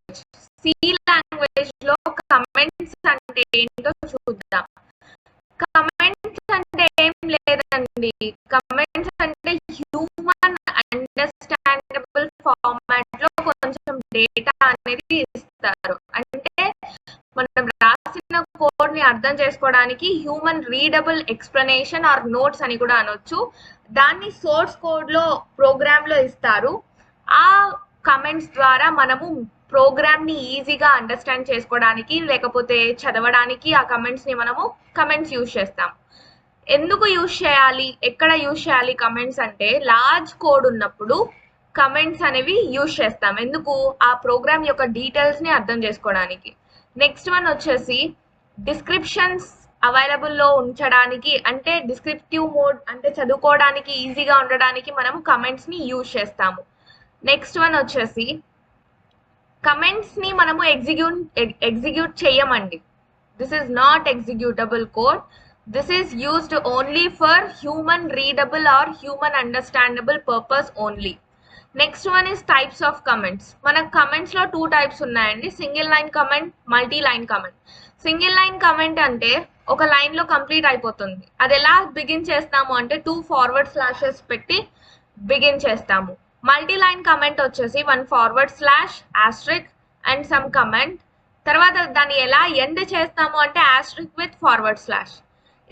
Language. C language లో comments అంటే ఏంటో చూద్దాం. కమెంట్స్ అంటే ఏం లేదండి, కమెంట్స్ అంటే హ్యూమన్ అండర్స్టాండబుల్ ఫార్మాట్ లో కొంచెం డేటా అనేది ఇస్తారు. అంటే మనం రాసిన కోడ్ ని అర్థం చేసుకోవడానికి human readable explanation are notes అని కూడా అనొచ్చు. దాన్ని సోర్స్ కోడ్ లో ప్రోగ్రామ్ లో ఇస్తారు. ఆ కమెంట్స్ ద్వారా మనము ప్రోగ్రామ్ ని ఈజీగా అండర్స్టాండ్ చేసుకోవడానికి లేకపోతే చదవడానికి ఆ కమెంట్స్ ని మనము కమెంట్స్ యూజ్ చేస్తాం. ఎందుకు యూజ్ చేయాలి, ఎక్కడ యూజ్ చేయాలి కమెంట్స్ అంటే లార్జ్ కోడ్ ఉన్నప్పుడు కమెంట్స్ అనేవి యూజ్ చేస్తాం. ఎందుకు, ఆ ప్రోగ్రామ్ యొక్క డీటెయిల్స్ ని అర్థం చేసుకోవడానికి. నెక్స్ట్ వన్ వచ్చేసి డిస్క్రిప్షన్స్ అవైలబుల్లో ఉంచడానికి, అంటే డిస్క్రిప్టివ్ మోడ్ అంటే చదువుకోవడానికి ఈజీగా ఉండడానికి మనము కమెంట్స్ ని యూజ్ చేస్తాము. నెక్స్ట్ వన్ వచ్చేసి కమెంట్స్ ని మనము ఎగ్జిక్యూట్ చేయమండి. This is not executable code. This is used only for human readable or human understandable purpose only. Next one is types of comments. మన కమెంట్స్ లో 2 టైప్స్ ఉన్నాయండి, single line comment, multi line comment. Single line comment అంటే ఒక line లో complete అయిపోతుంది. అది ఎలా begin చేస్తాము అంటే 2 ఫార్వర్డ్ స్లాషెస్ పెట్టి బిగిన్ చేస్తాము. మల్టీ లైన్ కమెంట్ వచ్చేసి 1 forward slash Austric and some comment. తర్వాత దాన్ని ఎలా ఎండ్ చేస్తాము అంటే ఆస్ట్రిక్ విత్ ఫార్వర్డ్ స్లాష్.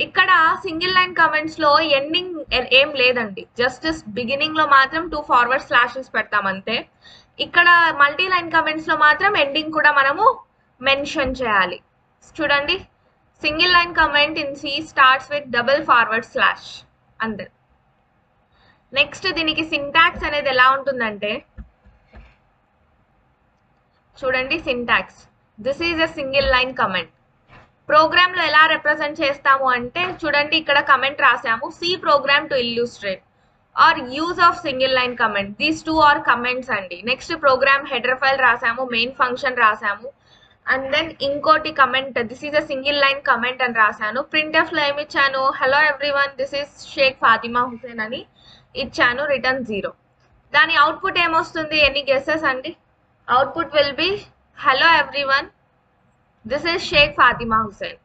ఇక్కడ సింగిల్ లైన్ కమెంట్స్ లో ఎండింగ్ ఏం లేదండి, జస్ట్ బిగినింగ్ లో మాత్రం 2 ఫార్వర్డ్ స్లాషెస్ పెడతాం అంతే. ఇక్కడ మల్టీ లైన్ కమెంట్స్ లో మాత్రం ఎండింగ్ కూడా మనము మెన్షన్ చేయాలి. చూడండి, single line comment in C starts with double forward slash అంతే. నెక్స్ట్ దీనికి సింటాక్స్ అనేది ఎలా ఉంటుందంటే చూడండి, syntax this is a single line comment. Program లో ఎలా రిప్రజెంట్ చేస్తాము అంటే చూడండి, ఇక్కడ కమెంట్ రాసాము, C program to illustrate our use of single line comment. These 2 are comments అండి. నెక్స్ట్ ప్రోగ్రామ్ హెడర్ ఫైల్ రాసాము, మెయిన్ ఫంక్షన్ రాసాము, అండ్ దెన్ ఇంకోటి comment this is a single line comment అని రాశాను. ప్రింట్ఎఫ్ లో ఏమి ఇచ్చాను, hello everyone this is Sheikh Fatima Hussain అని ఇచ్చాను, రిటర్న్ 0. దాని అవుట్పుట్ ఏమొస్తుంది, ఎన్ని గెసెస్ అండి? Output will be hello everyone this is Sheikh Fatima Hussain.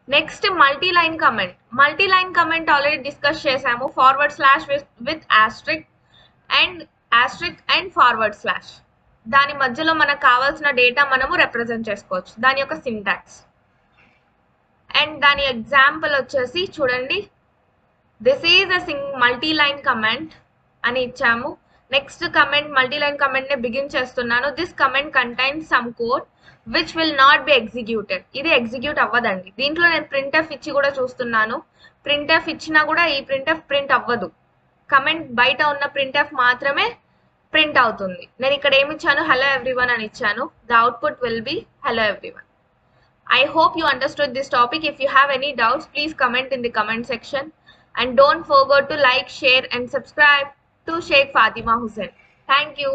Next multi line comment. Multi line comment already discuss చేసాము, forward slash with asterisk and forward slash. దాని మధ్యలో మనకు కావాల్సిన డేటా మనము రిప్రజెంట్ చేసుకోవచ్చు, దాని యొక్క సింటాక్స్. అండ్ దాని ఎగ్జాంపుల్ వచ్చేసి చూడండి, this is a multi line comment అని ఇచ్చాము. Next comment multi line comment ని బిగిన్ చేస్తున్నాను. This comment contains some code which will not be executed. ఇది ఎగ్జిక్యూట్ అవ్వదండి. దీంట్లో నేను ప్రింట్ఎఫ్ ఇచ్చి కూడా చూస్తున్నాను, ప్రింట్ఎఫ్ ఇచ్చినా కూడా ఈ ప్రింట్ఎఫ్ ప్రింట్ అవ్వదు. కమెంట్ బయట ఉన్న ప్రింట్ఎఫ్ మాత్రమే ప్రింట్ అవుతుంది. నేను ఇక్కడ ఏమి ఇచ్చాను, హలో ఎవ్రీవన్ అని ఇచ్చాను. The output will be hello everyone. I hope you understood this topic. If you have any doubts, please comment in the comment section. And don't forget to like, share and subscribe to Sheikh Fatima Hussain. Thank you.